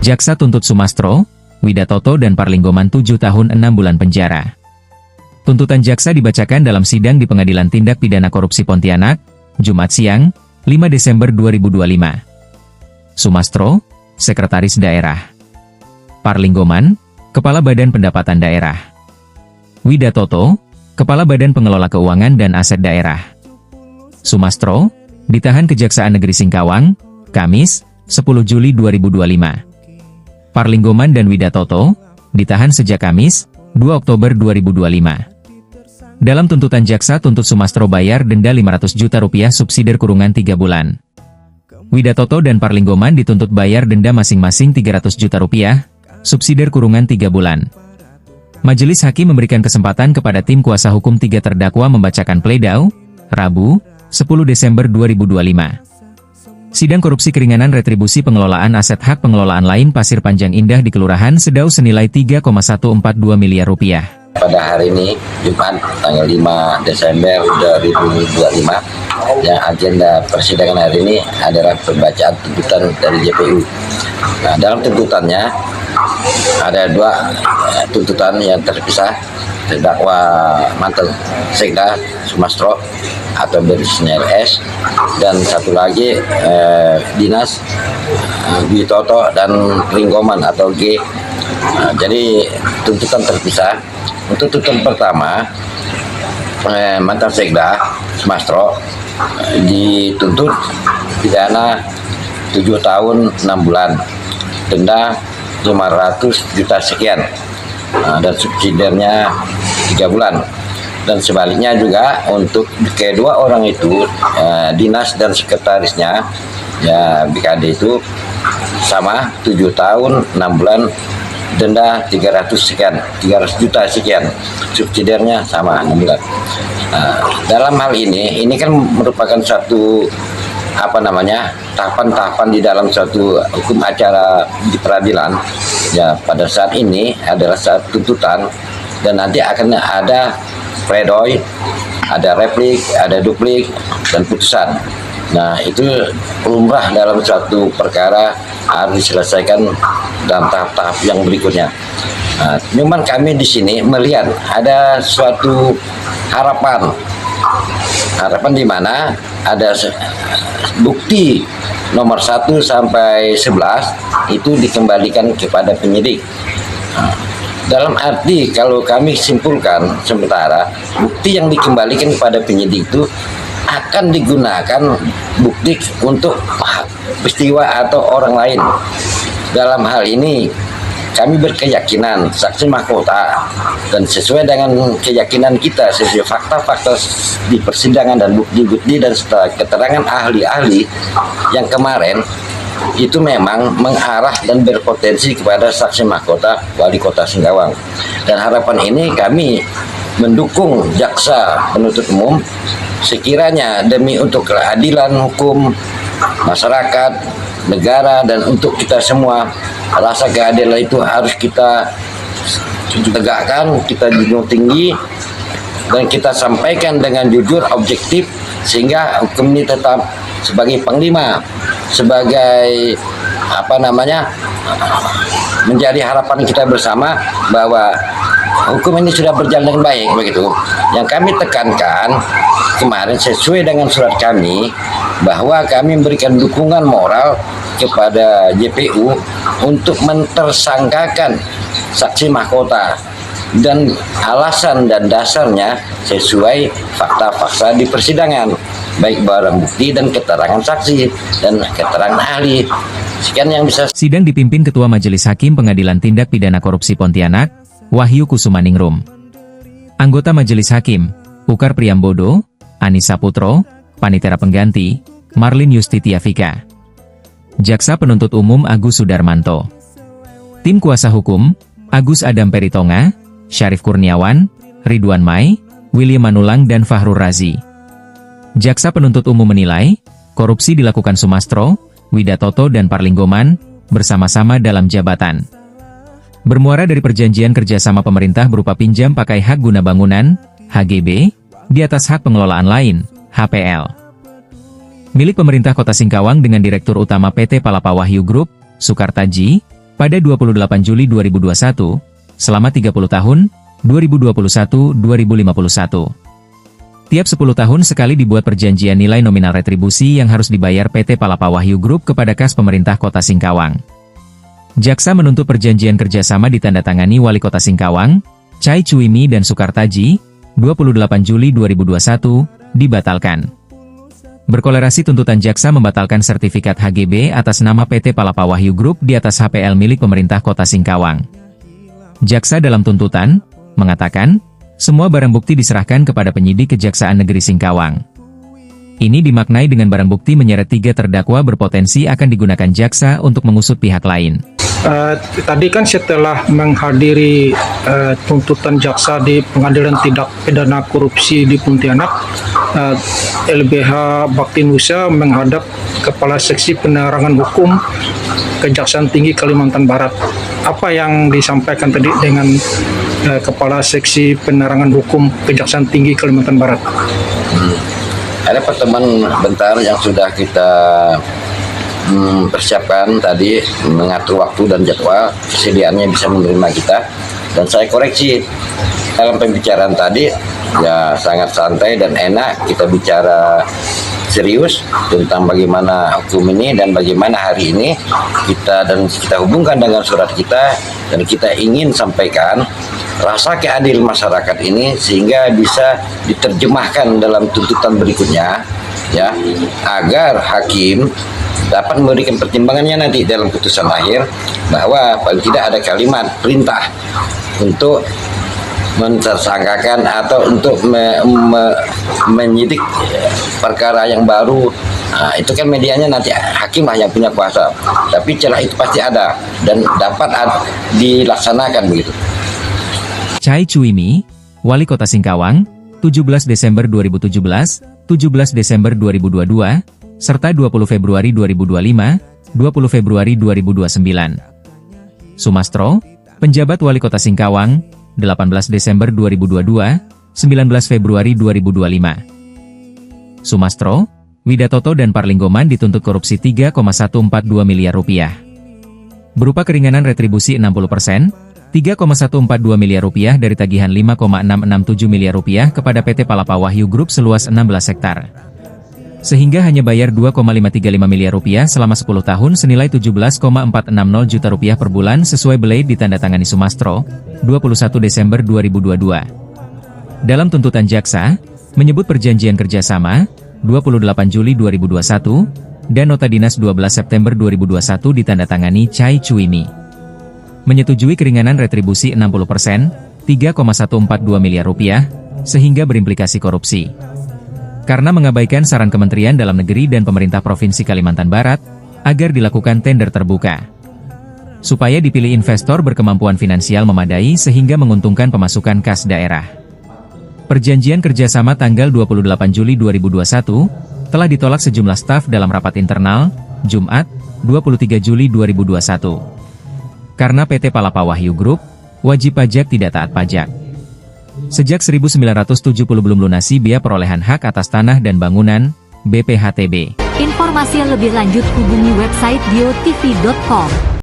Jaksa tuntut Sumastro, Widatoto dan Parlinggoman 7 tahun 6 bulan penjara. Tuntutan jaksa dibacakan dalam sidang di Pengadilan Tindak Pidana Korupsi Pontianak, Jumat siang, 5 Desember 2025. Sumastro, Sekretaris Daerah. Parlinggoman, Kepala Badan Pendapatan Daerah. Widatoto, Kepala Badan Pengelola Keuangan dan Aset Daerah. Sumastro, ditahan Kejaksaan Negeri Singkawang, Kamis, 10 Juli 2025. Parlinggoman dan Widatoto, ditahan sejak Kamis, 2 Oktober 2025. Dalam tuntutan jaksa tuntut Sumastro bayar denda 500 juta rupiah subsidiar kurungan 3 bulan. Widatoto dan Parlinggoman dituntut bayar denda masing-masing 300 juta rupiah, subsidiar kurungan 3 bulan. Majelis Hakim memberikan kesempatan kepada tim kuasa hukum 3 terdakwa membacakan pledoi, Rabu, 10 Desember 2025. Sidang korupsi keringanan retribusi pengelolaan aset hak pengelolaan lain Pasir Panjang Indah di Kelurahan Sedau senilai 3,142 miliar rupiah. Pada hari ini, Jumat, tanggal 5 Desember 2025, yang agenda persidangan hari ini adalah pembacaan tuntutan dari JPU. Nah, dalam tuntutannya, ada 2 tuntutan yang terpisah. Terdakwa mantan Sekda Sumastro atau berinisial S, dan satu lagi Dinas Widatoto dan Parlinggoman atau G. Jadi tuntutan terpisah. Untuk tuntutan pertama, mantan Sekda Sumastro dituntut pidana 7 tahun 6 bulan, denda 500 juta sekian, dan subsidiarnya 3 bulan. Dan sebaliknya juga untuk kedua orang itu, dinas dan sekretarisnya, ya BKD itu sama 7 tahun 6 bulan, denda 300 juta sekian, subsidiarnya sama 6 bulan. Dalam hal ini kan merupakan suatu tahapan-tahapan di dalam suatu hukum acara di peradilan. Ya, pada saat ini adalah saat tuntutan, dan nanti akan ada pledoi, ada replik, ada duplik, dan putusan. Nah, itu lumrah dalam suatu perkara harus diselesaikan dalam tahap-tahap yang berikutnya. Cuman kami di sini melihat ada suatu harapan di mana ada bukti nomor 1 sampai 11 itu dikembalikan kepada penyidik. Dalam arti kalau kami simpulkan sementara, bukti yang dikembalikan kepada penyidik itu akan digunakan bukti untuk peristiwa atau orang lain. Dalam hal ini kami berkeyakinan saksi mahkota, dan sesuai dengan keyakinan kita, sesuai fakta-fakta di persidangan dan bukti-bukti dan keterangan ahli-ahli yang kemarin, itu memang mengarah dan berpotensi kepada saksi mahkota Wali Kota Singkawang. Dan harapan ini kami mendukung jaksa penuntut umum sekiranya demi untuk keadilan hukum masyarakat, negara, dan untuk kita semua. Rasa keadilan itu harus kita tegakkan, kita junjung tinggi, dan kita sampaikan dengan jujur, objektif, sehingga hukum ini tetap sebagai panglima, sebagai menjadi harapan kita bersama bahwa hukum ini sudah berjalan dengan baik begitu. Yang kami tekankan kemarin sesuai dengan surat kami, bahwa kami memberikan dukungan moral kepada JPU untuk mentersangkakan saksi mahkota, dan alasan dan dasarnya sesuai fakta-fakta di persidangan, baik barang bukti dan keterangan saksi dan keterangan ahli. Sekian yang bisa. Sidang dipimpin Ketua Majelis Hakim Pengadilan Tindak Pidana Korupsi Pontianak, Wahyu Kusumaningrum. Anggota Majelis Hakim, Ukar Priambodo, Anissa Putro, Panitera Pengganti, Marlin Yustitiafika. Jaksa Penuntut Umum Agus Sudarmanto. Tim Kuasa Hukum, Agus Adam Peritonga, Syarif Kurniawan, Ridwan Mai, William Manulang dan Fahrur Razi. Jaksa Penuntut Umum menilai, korupsi dilakukan Sumastro, Widatoto dan Parlinggoman, bersama-sama dalam jabatan. Bermuara dari perjanjian kerjasama pemerintah berupa pinjam pakai hak guna bangunan, HGB, di atas hak pengelolaan lain, HPL. Milik pemerintah Kota Singkawang dengan Direktur Utama PT Palapa Wahyu Group, Sukartaji, pada 28 Juli 2021, selama 30 tahun, 2021-2051. Tiap 10 tahun sekali dibuat perjanjian nilai nominal retribusi yang harus dibayar PT Palapa Wahyu Group kepada kas pemerintah Kota Singkawang. Jaksa menuntut perjanjian kerjasama ditandatangani Wali Kota Singkawang, Chai Chuimi dan Sukartaji, 28 Juli 2021, dibatalkan. Berkolerasi tuntutan jaksa membatalkan sertifikat HGB atas nama PT Palapa Wahyu Group di atas HPL milik pemerintah Kota Singkawang. Jaksa dalam tuntutan mengatakan, semua barang bukti diserahkan kepada penyidik Kejaksaan Negeri Singkawang. Ini dimaknai dengan barang bukti menyeret 3 terdakwa berpotensi akan digunakan jaksa untuk mengusut pihak lain. Tadi kan setelah menghadiri tuntutan jaksa di Pengadilan Tindak Pidana Korupsi di Pontianak, LBH Bakti Nusa menghadap Kepala Seksi Penerangan Hukum Kejaksaan Tinggi Kalimantan Barat. Apa yang disampaikan tadi dengan Kepala Seksi Penerangan Hukum Kejaksaan Tinggi Kalimantan Barat? Ada pertemuan bentar yang sudah kita persiapkan tadi, mengatur waktu dan jadwal kesediaannya bisa menerima kita, dan saya koreksi dalam pembicaraan tadi ya sangat santai dan enak, kita bicara serius tentang bagaimana hukum ini dan bagaimana hari ini kita hubungkan dengan surat kita, dan kita ingin sampaikan rasa keadilan masyarakat ini sehingga bisa diterjemahkan dalam tuntutan berikutnya, ya, agar hakim dapat memberikan pertimbangannya nanti dalam putusan akhir, bahwa paling tidak ada kalimat perintah untuk mentersangkakan atau untuk menyidik perkara yang baru. Nah, itu kan medianya nanti hakim lah yang punya kuasa, tapi celah itu pasti ada dan dapat dilaksanakan begitu. Chai Chuimi, Wali Kota Singkawang, 17 Desember 2017, 17 Desember 2022, serta 20 Februari 2025, 20 Februari 2029. Sumastro, Penjabat Wali Kota Singkawang, 18 Desember 2022, 19 Februari 2025. Sumastro, Widatoto dan Parlinggoman dituntut korupsi 3,142 miliar rupiah. Berupa keringanan retribusi 60%, 3,142 miliar rupiah dari tagihan 5,667 miliar rupiah kepada PT Palapa Wahyu Group seluas 16 hektar. Sehingga hanya bayar 2,535 miliar rupiah selama 10 tahun senilai 17,460 juta rupiah per bulan sesuai belai ditandatangani Sumastro, 21 Desember 2022. Dalam tuntutan jaksa, menyebut perjanjian kerjasama, 28 Juli 2021, dan nota dinas 12 September 2021 ditandatangani Chai Chuimi. Menyetujui keringanan retribusi 60%, 3,142 miliar rupiah, sehingga berimplikasi korupsi. Karena mengabaikan saran Kementerian Dalam Negeri dan Pemerintah Provinsi Kalimantan Barat, agar dilakukan tender terbuka. Supaya dipilih investor berkemampuan finansial memadai sehingga menguntungkan pemasukan kas daerah. Perjanjian kerjasama tanggal 28 Juli 2021, telah ditolak sejumlah staf dalam rapat internal, Jumat, 23 Juli 2021. Karena PT Palapa Wahyu Group, wajib pajak tidak taat pajak. Sejak 1970 belum lunasi biaya perolehan hak atas tanah dan bangunan, BPHTB. Informasi lebih lanjut hubungi website biotv.com.